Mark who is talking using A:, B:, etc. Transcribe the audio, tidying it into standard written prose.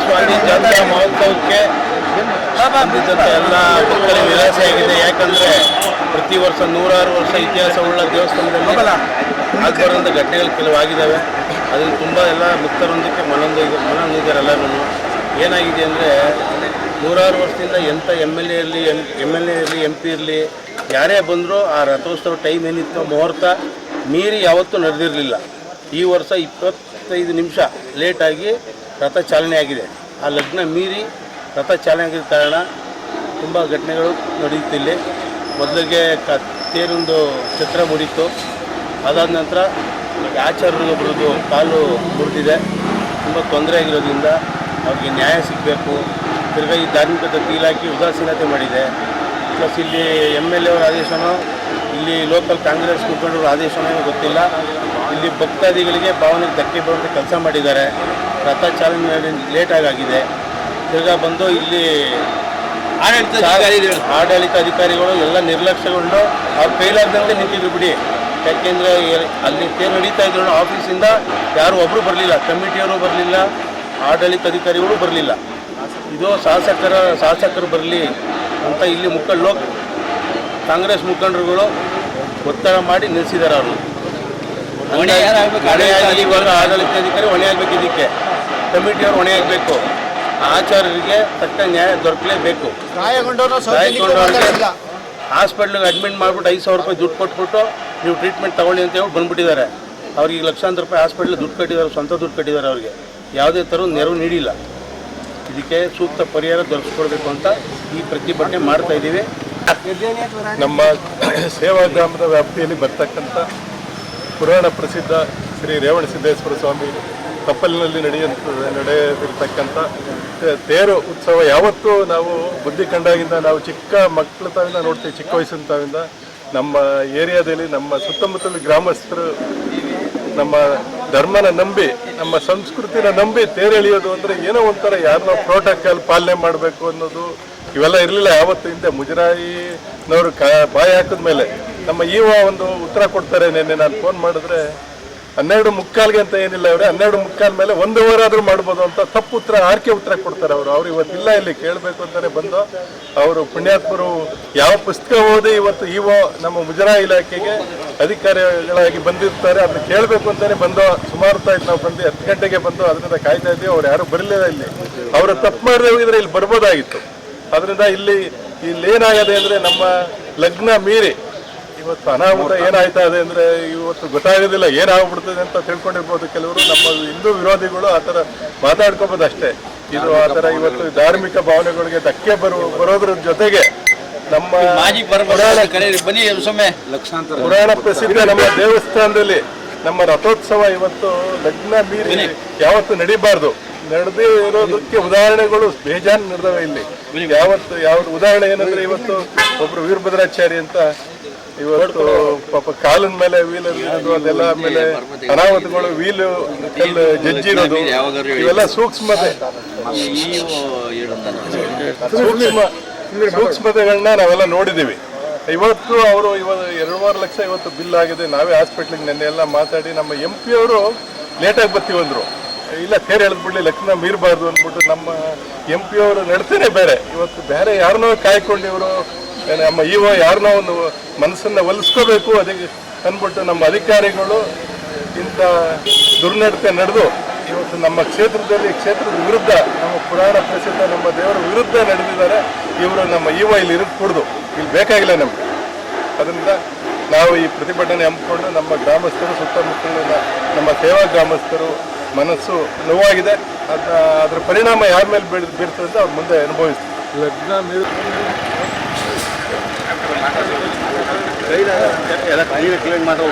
A: ಸ್ವಾಮಿ ಜಾತ್ರಾ ಮಹೋತ್ಸವಕ್ಕೆ ಬಂದಿದ್ದಂಥ ಎಲ್ಲ ಭಕ್ತರಿಗೆ ನಿರಾಸೆಯಾಗಿದೆ. ಯಾಕಂದರೆ ಪ್ರತಿ ವರ್ಷ 106 ವರ್ಷ ಇತಿಹಾಸವುಳ್ಳ ದೇವಸ್ಥಾನದಲ್ಲಿ ಆಗಬಾರ್ದಂಥ ಘಟನೆಗಳು ಕೆಲವಾಗಿದ್ದಾವೆ. ಅದನ್ನು ತುಂಬ ಎಲ್ಲ ಭಕ್ತರೊಂದಿಗೆ ಮನನೊಂದಿದ್ದಾರೆ ಎಲ್ಲರೂ. ಏನಾಗಿದೆ ಅಂದರೆ 106 ವರ್ಷದಿಂದ ಎಂಥ ಎಮ್ ಎಲ್ ಎ ಇರಲಿ MP ಇರಲಿ ಯಾರೇ ಬಂದರೂ ಆ ರಥೋತ್ಸವ ಟೈಮ್ ಏನಿತ್ತು ಮುಹೂರ್ತ ಮೀರಿ ಯಾವತ್ತೂ ನಡೆದಿರಲಿಲ್ಲ. ಈ ವರ್ಷ 25 ನಿಮಿಷ ಲೇಟಾಗಿ ರಥ ಚಾಲನೆ ಆಗಿದೆ. ಆ ಲಗ್ನ ಮೀರಿ ರಥ ಚಾಲನೆ ಆಗಿದ್ದ ಕಾರಣ ತುಂಬ ಘಟನೆಗಳು ನಡೆಯುತ್ತಿಲ್ಲ. ಮೊದಲಿಗೆ ತೇರೊಂದು ಛತ್ರ ಮುರಿತು. ಅದಾದ ನಂತರ ಆಚಾರ್ಯರೊಬ್ಬರದ್ದು ಕಾಲು ಮುರಿದಿದೆ. ತುಂಬ ತೊಂದರೆ ಆಗಿರೋದ್ರಿಂದ ಅವ್ರಿಗೆ ನ್ಯಾಯ ಸಿಗಬೇಕು. ತಿರ್ಗಿ ಈ ಧಾರ್ಮಿಕ ದತ್ತಿ ಇಲಾಖೆ ಉದಾಸೀನತೆ ಮಾಡಿದೆ. ಪ್ಲಸ್ ಇಲ್ಲಿ MLA ಅವರ ಆದೇಶನೋ ಇಲ್ಲಿ ಲೋಕಲ್ ಕಾಂಗ್ರೆಸ್ ಮುಖಂಡರ ಆದೇಶನೋ ಗೊತ್ತಿಲ್ಲ. ಇಲ್ಲಿ ಭಕ್ತಾದಿಗಳಿಗೆ ಭಾವನೆಗೆ ಧಕ್ಕೆ ಬರುವಂಥ ಕೆಲಸ ಮಾಡಿದ್ದಾರೆ. ರಥ ಚಾಲನೆ ಲೇಟಾಗಿದೆ. ತಿರ್ಗಾ ಬಂದು ಇಲ್ಲಿ ಆಡಳಿತ ಅಧಿಕಾರಿಗಳು ಎಲ್ಲ ನಿರ್ಲಕ್ಷ್ಯಗೊಂಡು ಅವ್ರು ಕೈಲಾರ್ದಂತೆ ನಿಂತಿದ್ರು ಬಿಡಿ. ಯಾಕೆಂದರೆ ಅಲ್ಲಿ ತೇರು ನಡೀತಾ ಇದ್ರು ಆಫೀಸಿಂದ ಯಾರು ಒಬ್ಬರು ಬರಲಿಲ್ಲ, ಕಮಿಟಿಯವರು ಬರಲಿಲ್ಲ, ಆಡಳಿತ ಅಧಿಕಾರಿಗಳು ಬರಲಿಲ್ಲ. ಇದು ಶಾಸಕರು ಬರಲಿ ಅಂತ ಇಲ್ಲಿ ಕಾಂಗ್ರೆಸ್ ಮುಖಂಡರುಗಳು ಒತ್ತಡ ಮಾಡಿ ನಿಲ್ಲಿಸಿದ್ದಾರೆ. ಅವರು ಇವಾಗ ಆಡಳಿತ ಅಧಿಕಾರಿ ಹೊಣೆ ಆಗಬೇಕು, ಇದಕ್ಕೆ ಕಮಿಟಿಯವರು ಹೊಣೆ ಆಗಬೇಕು. ಆಚಾರ್ಯರಿಗೆ ತಕ್ಕ ನ್ಯಾಯ ದೊರಕಲೇಬೇಕು. ಹಾಸ್ಪಿಟ್ಲಿಗೆ ಅಡ್ಮಿಟ್ ಮಾಡಿಬಿಟ್ಟು 5,000 ರೂಪಾಯಿ ದುಡ್ಡು ಕೊಟ್ಬಿಟ್ಟು ನೀವು ಟ್ರೀಟ್ಮೆಂಟ್ ತಗೊಳ್ಳಿ ಅಂತ ಹೇಳಿ ಬಂದುಬಿಟ್ಟಿದ್ದಾರೆ. ಅವ್ರಿಗೆ ಲಕ್ಷಾಂತರ ರೂಪಾಯಿ ಹಾಸ್ಪಿಟ್ಲಿಗೆ ದುಡ್ಡು ಕಟ್ಟಿದ್ದಾರೆ, ಸ್ವಂತ ದುಡ್ಡು ಕಟ್ಟಿದ್ದಾರೆ. ಅವ್ರಿಗೆ ಯಾವುದೇ ಥರ ನೆರವು ನೀಡಿಲ್ಲ. ಇದಕ್ಕೆ ಸೂಕ್ತ ಪರಿಹಾರ ದೊರಕಿಸ್ಕೊಡ್ಬೇಕು ಅಂತ ಈ ಪ್ರತಿಭಟನೆ ಮಾಡ್ತಾ ಇದ್ದೀವಿ.
B: ನಮ್ಮ ಸೇವಾಗ್ರಾಮದ ವ್ಯಾಪ್ತಿಯಲ್ಲಿ ಬರ್ತಕ್ಕಂಥ ಪುರಾಣ ಪ್ರಸಿದ್ಧ ಶ್ರೀ ರೇವಣಸಿದ್ದೇಶ್ವರ ಸ್ವಾಮಿ ತಪ್ಪಲಿನಲ್ಲಿ ನಡೆದಿರ್ತಕ್ಕಂಥ ತೇರು ಉತ್ಸವ ಯಾವತ್ತೂ ನಾವು ಬುದ್ಧಿ ಕಂಡಾಗಿಂದ ನಾವು ಚಿಕ್ಕ ಮಕ್ಕಳ ತಾವಿಂದ ನೋಡ್ತೀವಿ. ಚಿಕ್ಕ ವಯಸ್ಸಿನ ತಾವಿಂದ ನಮ್ಮ ಏರಿಯಾದಲ್ಲಿ ನಮ್ಮ ಸುತ್ತಮುತ್ತಲ ಗ್ರಾಮಸ್ಥರು ನಮ್ಮ ಧರ್ಮನ ನಂಬಿ ನಮ್ಮ ಸಂಸ್ಕೃತಿನ ನಂಬಿ ತೇರು ಎಳೆಯೋದು ಅಂದರೆ ಏನೋ ಒಂಥರ ಯಾರನ್ನೋ ಪ್ರೋಟೋಕಾಲ್ ಪಾಲನೆ ಮಾಡಬೇಕು ಅನ್ನೋದು ಇವೆಲ್ಲ ಇರಲಿಲ್ಲ ಯಾವತ್ತು. ಹಿಂದೆ ಮುಜರಾಯಿನವರು ಬಾಯಿ ಹಾಕಿದ ಮೇಲೆ ನಮ್ಮ ಒಂದು ಉತ್ತರ ಕೊಡ್ತಾರೆ. ನಿನ್ನೆ ನಾನು ಫೋನ್ ಮಾಡಿದ್ರೆ 12:45 ಅಂತ ಏನಿಲ್ಲ, ಅವರೇ 12:45 ಮೇಲೆ 1 ಅವರ್ ಆದರೂ ಮಾಡ್ಬೋದು ಅಂತ ತಪ್ಪು ಉತ್ತರ ಉತ್ತರ ಕೊಡ್ತಾರೆ ಅವರು ಇವತ್ತಿಲ್ಲ. ಇಲ್ಲಿ ಕೇಳಬೇಕು ಅಂತಾನೆ ಬಂದು ಅವರು ಪುಣ್ಯಾತ್ಮರು ಯಾವ ಪುಸ್ತಕ ಓದಿ ಇವತ್ತು ನಮ್ಮ ಮುಜರಾಯಿ ಇಲಾಖೆಗೆ ಅಧಿಕಾರಿಗಳಾಗಿ ಬಂದಿರ್ತಾರೆ. ಅದನ್ನ ಕೇಳಬೇಕು ಅಂತಾನೆ ಬಂದು ಸುಮಾರು ತಾಯ್ತು ನಾವು ಬಂದು 10 ಗಂಟೆಗೆ ಬಂದು ಅದರಿಂದ ಕಾಯ್ತಾ ಇದ್ದೀವಿ. ಅವ್ರು ಯಾರು ಬರಲಿಲ್ಲ. ಇಲ್ಲಿ ಅವರು ತಪ್ಪು ಮಾಡದೆ ಹೋಗಿದ್ರೆ ಇಲ್ಲಿ ಬರ್ಬೋದಾಗಿತ್ತು. ಅದರಿಂದ ಇಲ್ಲಿ ಏನಾಗದೆ ಅಂದರೆ ನಮ್ಮ ಲಗ್ನ ಮೀರಿ ಇವತ್ತು ಅನಾಹುತ ಏನಾಯ್ತಾ ಇದೆ ಅಂದರೆ ಇವತ್ತು ಗೊತ್ತಾಗೋದಿಲ್ಲ. ಏನಾಗ್ಬಿಡ್ತದೆ ಅಂತ ತಿಳ್ಕೊಂಡಿರ್ಬೋದು ಕೆಲವರು. ನಮ್ಮ ಹಿಂದೂ ವಿರೋಧಿಗಳು ಆ ಥರ ಮಾತಾಡ್ಕೋಬೋದು ಅಷ್ಟೇ. ಇದು ಆ ಥರ ಇವತ್ತು ಧಾರ್ಮಿಕ ಭಾವನೆಗಳಿಗೆ ಧಕ್ಕೆ ಬರೋದ್ರ ಜೊತೆಗೆ ನಮ್ಮ ಪುರಾಣ ಪ್ರಸಿದ್ಧ ನಮ್ಮ ದೇವಸ್ಥಾನದಲ್ಲಿ ನಮ್ಮ ರಥೋತ್ಸವ ಇವತ್ತು ಲಗ್ನ ಮೀರಿ ಯಾವತ್ತು ನಡಿಬಾರ್ದು. ನಡೆದೇ ಇರೋದಕ್ಕೆ ಉದಾಹರಣೆಗಳು ಬೇಜಾನ್ ನಡೆದವೆ ಇಲ್ಲಿ. ಯಾವ್ದು ಉದಾಹರಣೆ ಏನಂದ್ರೆ ಇವತ್ತು ಒಬ್ರು ವೀರಭದ್ರಾಚಾರಿ ಅಂತ ಇವತ್ತು ಪಾಪ ಕಾಲಿನ ಮೇಲೆ ವೀಲ್ ಇರೋದು, ಅದೆಲ್ಲ ಆಮೇಲೆ ಅನಾಹುತಗಳು, ವೀಲು ಜಜ್ಜಿರೋದು, ಇವೆಲ್ಲ ಸೂಕ್ಷ್ಮತೆಗಳನ್ನ ನಾವೆಲ್ಲ ನೋಡಿದ್ದೀವಿ. ಇವತ್ತು ಅವರು 2-3 ಲಕ್ಷ ಇವತ್ತು ಬಿಲ್ ಆಗಿದೆ. ನಾವೇ ಹಾಸ್ಪಿಟ್ಲಿಗೆ ನೆನ್ನೆ ಎಲ್ಲ ಮಾತಾಡಿ ನಮ್ಮ MP ಅವರು ಲೇಟಾಗಿ ಬರ್ತೀವಂದ್ರು. ಇಲ್ಲ ತೇರು ಎಳೆದ್ಬಿಡ್ಲಿ, ಲಗ್ನ ಮೀರಬಾರ್ದು ಅಂದ್ಬಿಟ್ಟು ನಮ್ಮ MP ಅವರು ನಡ್ತೇನೆ ಬೇರೆ. ಇವತ್ತು ಬೇರೆ ಯಾರನ್ನೋ ಕಾಯ್ಕೊಂಡು ಇವರು ನಮ್ಮ ಯಾರನ್ನೋ ಒಂದು ಮನಸ್ಸನ್ನು ಒಲಿಸ್ಕೋಬೇಕು ಅದಕ್ಕೆ ಅಂದ್ಬಿಟ್ಟು ನಮ್ಮ ಅಧಿಕಾರಿಗಳು ಇಂಥ ದುರ್ನಡತೆ ನಡೆದು ಇವತ್ತು ನಮ್ಮ ಕ್ಷೇತ್ರದ ವಿರುದ್ಧ, ನಮ್ಮ ಪುರಾಣ ಪ್ರಸಿದ್ಧ ನಮ್ಮ ದೇವರ ವಿರುದ್ಧ ನಡೆದಿದ್ದಾರೆ. ಇವರು ನಮ್ಮ ಇಲ್ಲಿ ಇರಕೂಡ್ದು, ಇಲ್ಲಿ ಬೇಕಾಗಿಲ್ಲ ನಮಗೆ. ಅದರಿಂದ ನಾವು ಈ ಪ್ರತಿಭಟನೆ ಹಮ್ಮಿಕೊಂಡು ನಮ್ಮ ಗ್ರಾಮಸ್ಥರು ಸುತ್ತಮುತ್ತಲಿನ ನಮ್ಮ ಸೇವಾ ಗ್ರಾಮಸ್ಥರು ಮನಸ್ಸು ನೋವಾಗಿದೆ. ಅದರ ಪರಿಣಾಮ ಯಾರ ಮೇಲೆ ಬೀರ್ತದೆ ಅಂತ ಅವ್ರು ಮುಂದೆ ಅನುಭವಿಸ್ತಾರೆ. ಲಗ್ನ
A: ಎಲ್ಲ ಕ್ಲೀನ್ ಮಾತ್ರ